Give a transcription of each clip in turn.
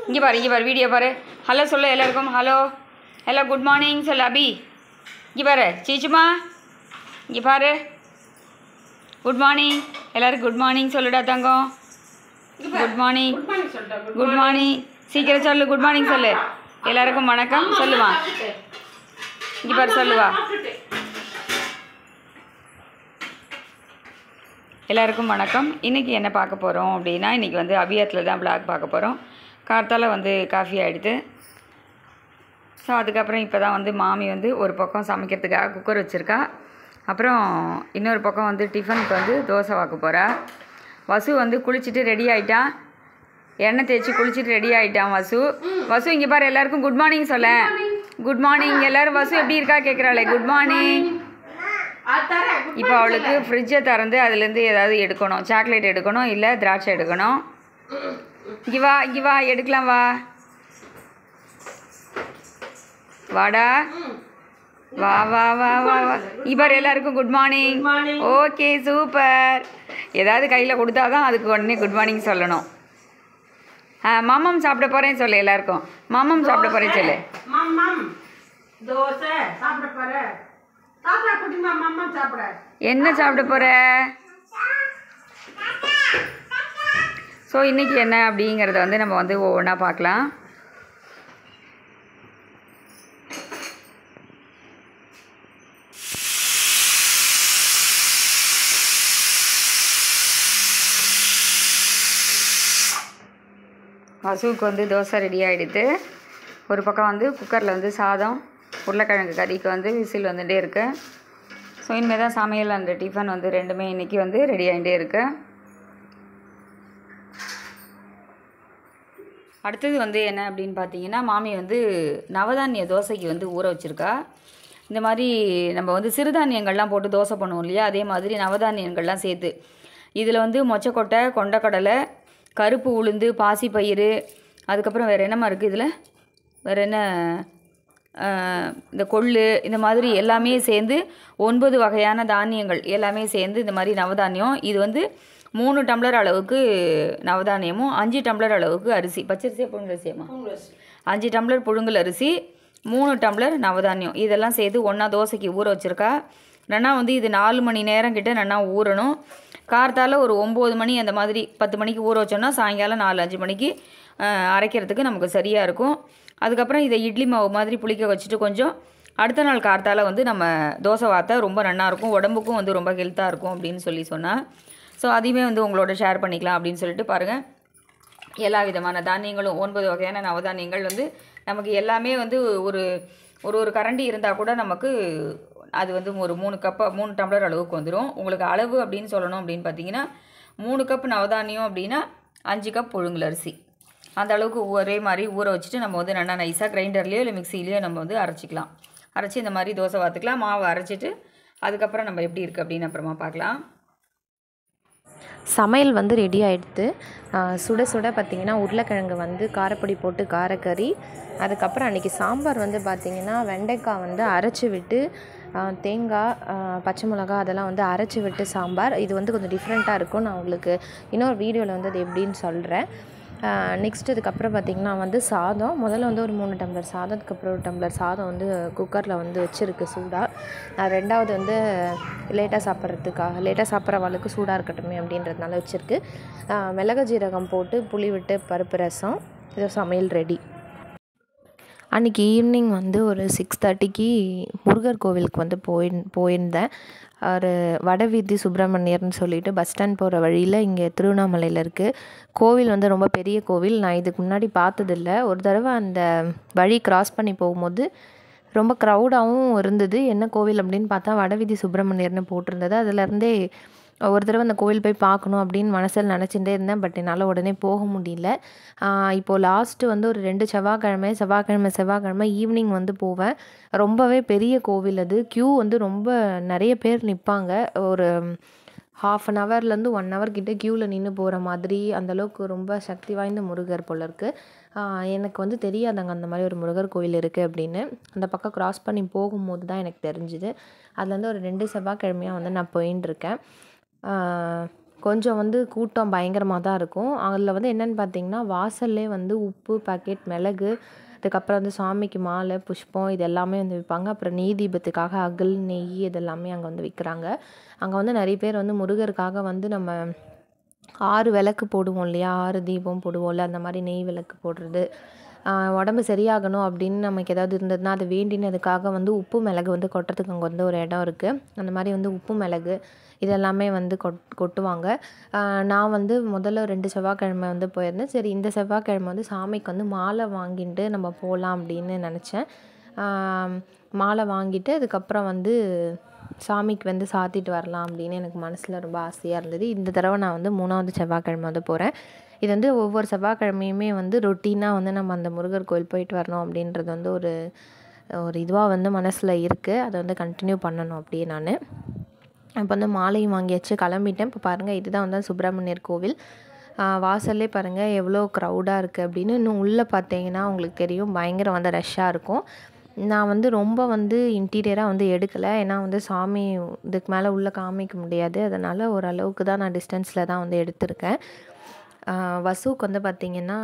இங்கே பாரு வீடியோ பாரு. ஹலோ சொல்லு எல்லாருக்கும். ஹலோ குட் மார்னிங் சொல்லு அபி. இங்கே பாரு சீச்சுமா, இங்கே பாரு. குட் மார்னிங் எல்லாருக்கும் குட் மார்னிங் சொல்லுடா தங்கம். குட் மார்னிங் சீக்கிரம் சொல்லு. குட் மார்னிங் சொல்லு. எல்லாருக்கும் வணக்கம் சொல்லுவா. இங்கே பாரு சொல்லுவா. எல்லாருக்கும் வணக்கம். இன்றைக்கி என்ன பார்க்க போகிறோம் அப்படின்னா, இன்றைக்கி வந்து அபியாத்தில் தான் விளாக் பார்க்க போகிறோம். கார்த்தால வந்து காஃபி ஆகிடுது. ஸோ அதுக்கப்புறம் இப்போ தான் வந்து மாமி வந்து ஒரு பக்கம் சமைக்கிறதுக்காக குக்கர் வச்சுருக்கா. அப்புறம் இன்னொரு பக்கம் வந்து டிஃபனுக்கு வந்து தோசை வாக்க போகிறா. வசு வந்து குளிச்சுட்டு ரெடி ஆகிட்டான். எண்ணெய் தேய்ச்சி குளிச்சுட்டு ரெடி ஆகிட்டான் வசு. இங்கே பாரு எல்லாருக்கும் குட் மார்னிங் சொல்ல. குட் மார்னிங் எல்லோரும். வசு எப்படி இருக்கா கேட்குறாளே. Good morning. இப்போ அவளுக்கு ஃப்ரிட்ஜை திறந்து அதுலேருந்து ஏதாவது எடுக்கணும். சாக்லேட் எடுக்கணும், இல்லை திராட்சை எடுக்கணும். இங்கே வா எடுக்கலாம். வாடா வா. இப்போ எல்லாருக்கும் குட் மார்னிங். Okay super. ஏதாவது கையில் கொடுத்தா தான் அதுக்கு உடனே குட் மார்னிங் சொல்லணும். மாமம் சாப்பிட போகிறேன்னு சொல்லு எல்லாருக்கும். மாமம் சாப்பிட போகிறேன்னு சொல்லு. என்ன சாப்பிட போகிற? ஸோ இன்றைக்கி என்ன அப்படிங்கிறத வந்து நம்ம வந்து ஒவ்வொன்றா பார்க்கலாம். வசுவுக்கு வந்து தோசை ரெடி ஆகிடுது. ஒரு பக்கம் வந்து குக்கரில் வந்து சாதம், உருளைக்கிழங்கு கறிக்கு வந்து விசில் வந்துகிட்டே இருக்கு. ஸோ இனிமேல் தான் சமையல் அந்த டிஃபன் வந்து ரெண்டுமே இன்றைக்கி வந்து ரெடி ஆகிட்டே இருக்கு. அடுத்தது வந்து என்ன அப்படின்னு பார்த்தீங்கன்னா, மாமி வந்து நவதானிய தோசைக்கு வந்து ஊற வச்சுருக்கா. இந்த மாதிரி நம்ம வந்து சிறுதானியங்கள்லாம் போட்டு தோசை பண்ணுவோம் இல்லையா, அதே மாதிரி நவதானியங்கள்லாம் சேர்த்து இதில் வந்து மொச்சக்கொட்டை, கொண்டக்கடலை, கருப்பு உளுந்து, பாசிப்பயிறு, அதுக்கப்புறம் வேறு என்னம்மா இருக்குது இதில், வேறு என்ன, இந்த கொள்ளு, இந்த மாதிரி எல்லாமே சேர்ந்து 9 வகையான தானியங்கள் எல்லாமே சேர்ந்து இந்த மாதிரி நவதானியம். இது வந்து 3 டம்ளர் அளவுக்கு நவதானியமும் 5 டம்ளர் அளவுக்கு அரிசி, பச்சரிசியா புழுங்கல் அரிசியம்மா, 5 டம்ளர் புழுங்கல் அரிசி, 3 டம்ளர் நவதானியம் இதெல்லாம் சேர்த்து ஒன்றா தோசைக்கு ஊற வச்சுருக்கா. நன்னா வந்து இது 4 மணி நேரம் கிட்ட நன்னா ஊறணும். கார்த்தால ஒரு 9 மணி அந்த மாதிரி 10 மணிக்கு ஊற வச்சோன்னா சாயங்காலம் 4-5 மணிக்கு அரைக்கிறதுக்கு நமக்கு சரியாக இருக்கும். அதுக்கப்புறம் இதை இட்லி மாவு மாதிரி புளிக்க வச்சுட்டு கொஞ்சம் அடுத்த நாள் கார்த்தால வந்து நம்ம தோசை வார்த்தா ரொம்ப நல்லாயிருக்கும், உடம்புக்கும் வந்து ரொம்ப ஹெல்த்தாக இருக்கும் அப்படின்னு சொன்னால். ஸோ அதையுமே வந்து உங்களோட ஷேர் பண்ணிக்கலாம் அப்படின்னு சொல்லிட்டு பாருங்கள். எல்லா விதமான தானியங்களும் 9 வகையான நவதானியங்கள் வந்து நமக்கு எல்லாமே வந்து ஒரு கரண்டி இருந்தால் கூட நமக்கு அது வந்து ஒரு 3 டம்ளர் அளவுக்கு வந்துடும். உங்களுக்கு அளவு அப்படின்னு சொல்லணும் அப்படின்னு பார்த்தீங்கன்னா 3 கப் நவதானியம் அப்படின்னா 5 கப் புழுங்கல் அரிசி, அந்த அளவுக்கு ஒரே மாதிரி ஊற வச்சுட்டு நம்ம வந்து நல்லா நைஸாக கிரைண்டர்லேயோ இல்லை மிக்சிலேயோ நம்ம வந்து அரைச்சிக்கலாம். அரைச்சி இந்த மாதிரி தோசை வாத்துக்கலாம். மாவு அரைச்சிட்டு அதுக்கப்புறம் நம்ம எப்படி இருக்குது அப்படின்னு அப்புறமா பார்க்கலாம். சமையல் வந்து ரெடி ஆகிடுது. சுட பார்த்திங்கன்னா உருளைக்கிழங்கு வந்து காரப்பொடி போட்டு காரக்கறி, அதுக்கப்புறம் அன்றைக்கி சாம்பார் வந்து பார்த்திங்கன்னா வெண்டைக்காய் வந்து அரைச்சி விட்டு தேங்காய், பச்சை மிளகா அதெல்லாம் வந்து அரைச்சி விட்டு சாம்பார். இது வந்து கொஞ்சம் டிஃப்ரெண்ட்டாக இருக்கும். நான் உங்களுக்கு இன்னொரு வீடியோவில் வந்து அது எப்படின்னு சொல்கிறேன். நெக்ஸ்ட் இதுக்கப்புறம் பார்த்திங்கன்னா வந்து சாதம், முதல்ல வந்து ஒரு 3 டம்ளர் சாதம், அதுக்கப்புறம் 1 டம்ளர் சாதம் வந்து குக்கரில் வந்து வச்சுருக்கு சூடாக. ரெண்டாவது வந்து லேட்டாக சாப்பிட்றவளுக்கு சூடாக இருக்கட்டுமே அப்படின்றதுனால வச்சுருக்கு. மிளகு ஜீரகம் போட்டு புளி விட்டு பருப்பு ரசம், இது சமையல் ரெடி. அன்றைக்கி ஈவினிங் வந்து ஒரு 6:30க்கு முருகர் கோவிலுக்கு வந்து போயிருந்தேன். ஒரு வடவீதி சுப்பிரமணியர்னு சொல்லிட்டு பஸ் ஸ்டாண்ட் போகிற வழியில் இங்கே திருவண்ணாமலையில் இருக்குது. கோவில் வந்து ரொம்ப பெரிய கோவில். நான் இதுக்கு முன்னாடி பார்த்ததில்ல. ஒரு தடவை அந்த வழி கிராஸ் பண்ணி போகும்போது ரொம்ப க்ரௌடாகவும் இருந்தது. என்ன கோவில் அப்படின்னு பார்த்தா வடவீதி சுப்பிரமணியர்னு போட்டிருந்தது. அதிலேருந்தே ஒரு தடவை அந்த கோவில் போய் பார்க்கணும் அப்படின்னு மனசில் நினச்சிட்டே இருந்தேன். பட் என்னால் உடனே போக முடியல. இப்போது லாஸ்ட்டு வந்து ஒரு 2 செவ்வாய்க்கிழமை ஈவினிங் வந்து போவேன். ரொம்பவே பெரிய கோவில் அது. க்யூ வந்து ரொம்ப நிறைய பேர் நிற்பாங்க. ஒரு ½ அன் ஹவர்லேருந்து 1 ஹவர் கிட்டே க்யூவில் நின்று போகிற மாதிரி, அந்தளவுக்கு ரொம்ப சக்தி வாய்ந்த முருகர் போல் இருக்குது. எனக்கு வந்து தெரியாதாங்க அந்த மாதிரி ஒரு முருகர் கோவில் இருக்குது அப்படின்னு. அந்த பக்கம் க்ராஸ் பண்ணி போகும்போது தான் எனக்கு தெரிஞ்சுது. அதுலேருந்து ஒரு 2 செவ்வாய்க்கிழமையாக வந்து நான் போயின்னு இருக்கேன். கொஞ்சம் வந்து கூட்டம் பயங்கரமாக தான் இருக்கும். அதில் வந்து என்னென்னு பார்த்தீங்கன்னா வாசல்லே வந்து உப்பு பாக்கெட், மிளகு, அதுக்கப்புறம் வந்து சாமிக்கு மாலை, புஷ்பம் இது எல்லாமே வந்து விற்பாங்க. அப்புறம் நெய் தீபத்துக்காக அகல், நெய் இதெல்லாமே அங்கே வந்து விற்கிறாங்க. அங்கே வந்து நிறைய பேர் வந்து முருகருக்காக வந்து நம்ம 6 விளக்கு போடுவோம் இல்லையா, 6 தீபம் போடுவோம்ல, அந்த மாதிரி நெய் விளக்கு போடுறது, உடம்பு சரியாகணும் அப்படின்னு நமக்கு ஏதாவது இருந்ததுன்னா அதை வேண்டினதுக்காக வந்து உப்பு மிளகு வந்து கொட்டுறதுக்கு அங்கே வந்து ஒரு இடம் இருக்குது. அந்த மாதிரி வந்து உப்பு மிளகு இதெல்லாமே வந்து கொட்டுவாங்க. நான் வந்து முதல்ல 2 செவ்வாய்க்கிழமை வந்து போயிருந்தேன். சரி இந்த செவ்வாய்க்கிழமை வந்து சாமிக்கு வந்து மாலை வாங்கிட்டு நம்ம போகலாம் அப்படின்னு நினச்சேன். மாலை வாங்கிட்டு அதுக்கப்புறம் வந்து சாமிக்கு வந்து சாத்திட்டு வரலாம் அப்படின்னு எனக்கு மனசில் ரொம்ப ஆசையாக இருந்தது. இந்த தடவை நான் வந்து 3வது செவ்வாய்க்கிழமை வந்து போகிறேன். இது வந்து ஒவ்வொரு செவ்வாய்க்கிழமையுமே வந்து ரொட்டீனாக வந்து நம்ம அந்த முருகர் கோயில் போயிட்டு வரணும் அப்படின்றது வந்து ஒரு இதுவாக வந்து மனசில் இருக்குது. அதை வந்து கண்டினியூ பண்ணணும் அப்படியே நான். இப்போ வந்து மாலையும் வாங்கியாச்சு, கிளம்பிட்டேன். இப்போ பாருங்கள், இதுதான் வந்து சுப்பிரமணியர் கோவில். வாசல்லே பாருங்கள் எவ்வளோ க்ரௌடாக இருக்குது அப்படின்னு. இன்னும் உள்ளே பார்த்தீங்கன்னா உங்களுக்கு தெரியும், பயங்கர வந்து ரஷ்ஷாக இருக்கும். நான் வந்து ரொம்ப வந்து இன்டீரியராக வந்து எடுக்கலை. ஏன்னா வந்து சாமி இதுக்கு மேலே உள்ளே காமிக்க முடியாது. அதனால் ஓரளவுக்கு தான் நான் டிஸ்டன்ஸில் தான் வந்து எடுத்திருக்கேன். வசுவுக்கு வந்து பார்த்திங்கன்னா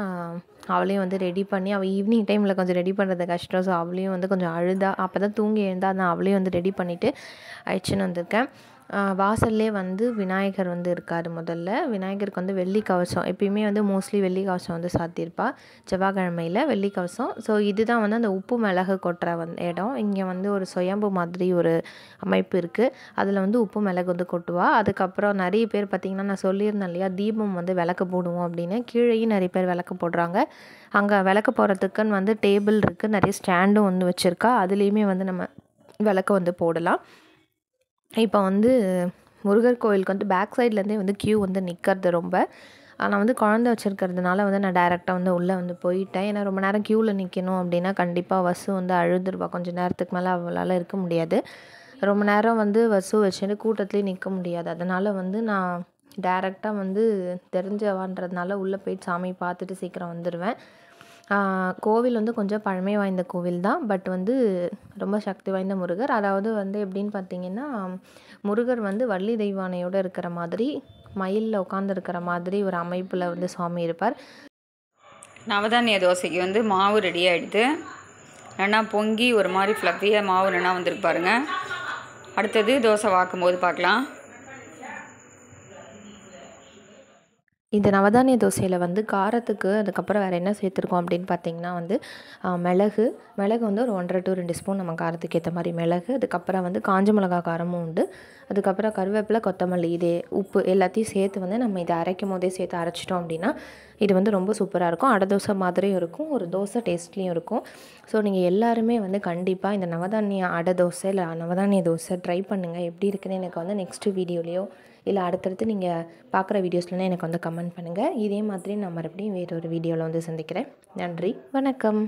அவளையும் வந்து ரெடி பண்ணி, அவள் ஈவினிங் டைமில் கொஞ்சம் ரெடி பண்ணுறது கஷ்டம். ஸோ அவளையும் வந்து கொஞ்சம் அழுதா, அப்போ தான் தூங்கி எழுந்தா. நான் அவளையும் வந்து ரெடி பண்ணிவிட்டு அழைச்சின்னு வந்திருக்கேன். வாசல்லே வந்து விநாயகர் வந்து இருக்கார். முதல்ல விநாயகருக்கு வந்து வெள்ளி கவசம், எப்பயுமே வந்து மோஸ்ட்லி வெள்ளி கவசம் வந்து சாத்தியிருப்பா செவ்வாய்க்கிழமையில் வெள்ளி கவசம். ஸோ இதுதான் வந்து அந்த உப்பு மிளகு கொட்டுற இடம். இங்கே வந்து ஒரு சுயம்பு மாதிரி ஒரு அமைப்பு இருக்குது. அதில் வந்து உப்பு மிளகு வந்து கொட்டுவா. அதுக்கப்புறம் நிறைய பேர் பார்த்திங்கன்னா, நான் சொல்லியிருந்தேன் இல்லையா, தீபம் வந்து விளக்கு போடுவோம் அப்படின்னு. கீழேயும் நிறைய பேர் விளக்கு போடுறாங்க. அங்கே விளக்கு போடுறதுக்குன்னு வந்து டேபிள் இருக்குது, நிறைய ஸ்டாண்டும் வந்து வச்சுருக்கா. அதுலேயுமே வந்து நம்ம விளக்கு வந்து போடலாம். இப்போ வந்து முருகர் கோயிலுக்கு வந்து பேக் சைட்லேருந்தே வந்து க்யூ வந்து நிற்கிறது ரொம்ப. நான் வந்து குழந்தை வச்சுருக்கிறதுனால வந்து நான் டைரெக்டாக வந்து உள்ளே வந்து போயிட்டேன். ஏன்னா ரொம்ப நேரம் க்யூவில் நிற்கணும் அப்படின்னா கண்டிப்பாக வசு வந்து அழுதுருவா. கொஞ்சம் நேரத்துக்கு மேலே அவளால் இருக்க முடியாது. ரொம்ப நேரம் வந்து வசு வச்சுட்டு கூட்டத்துலேயே நிற்க முடியாது. அதனால் வந்து நான் டைரெக்டாக வந்து தெரிஞ்சவான்றதுனால உள்ளே போயிட்டு சாமி பார்த்துட்டு சீக்கிரம் வந்துடுவேன். கோவில் வந்து கொஞ்சம் பழமை வாய்ந்த கோவில் தான். பட் வந்து ரொம்ப சக்தி வாய்ந்த முருகர். அதாவது வந்து எப்படின்னு பார்த்தீங்கன்னா, முருகர் வந்து வள்ளி தெய்வானையோடு இருக்கிற மாதிரி, மயிலில் உட்காந்துருக்கிற மாதிரி ஒரு அமைப்பில் வந்து சுவாமி இருப்பார். நவதானிய தோசைக்கு வந்து மாவு ரெடி ஆகிடுது. நல்லா பொங்கி ஒரு மாதிரி ஃப்ளஃபியாக மாவு நல்லா வந்துருக்கு பாருங்கள். அடுத்தது தோசை வாக்கும்போது பார்க்கலாம். இந்த நவதானிய தோசையில் வந்து காரத்துக்கு அதுக்கப்புறம் வேறு என்ன சேர்த்துருக்கோம் அப்படின்னு பார்த்திங்கன்னா வந்து மிளகு வந்து ஒரு 1.5 to 2 ஸ்பூன் நம்ம காரத்துக்கு ஏற்ற மாதிரி மிளகு. அதுக்கப்புறம் வந்து காஞ்ச மிளகா காரமும் உண்டு. அதுக்கப்புறம் கருவேப்பிலை, கொத்தமல்லி, இது உப்பு எல்லாத்தையும் சேர்த்து வந்து நம்ம இதை அரைக்கும் போதே சேர்த்து அரைச்சிட்டோம் அப்படின்னா இது வந்து ரொம்ப சூப்பராக இருக்கும். அடை தோசை மாதிரியும் இருக்கும், ஒரு தோசை டேஸ்ட்லேயும் இருக்கும். ஸோ நீங்கள் எல்லாருமே வந்து கண்டிப்பாக இந்த நவதானிய அடை தோசை இல்லை நவதானிய தோசை ட்ரை பண்ணுங்கள். எப்படி இருக்குன்னு எனக்கு வந்து நெக்ஸ்ட்டு வீடியோலையோ இல்லை அடுத்தடுத்து நீங்கள் பார்க்குற வீடியோஸ்லாம் எனக்கு வந்து கமெண்ட் பண்ணுங்கள். இதே மாதிரி நான் மறுபடியும் வேறொரு வீடியோவில் வந்து சந்திக்கிறேன். நன்றி, வணக்கம்.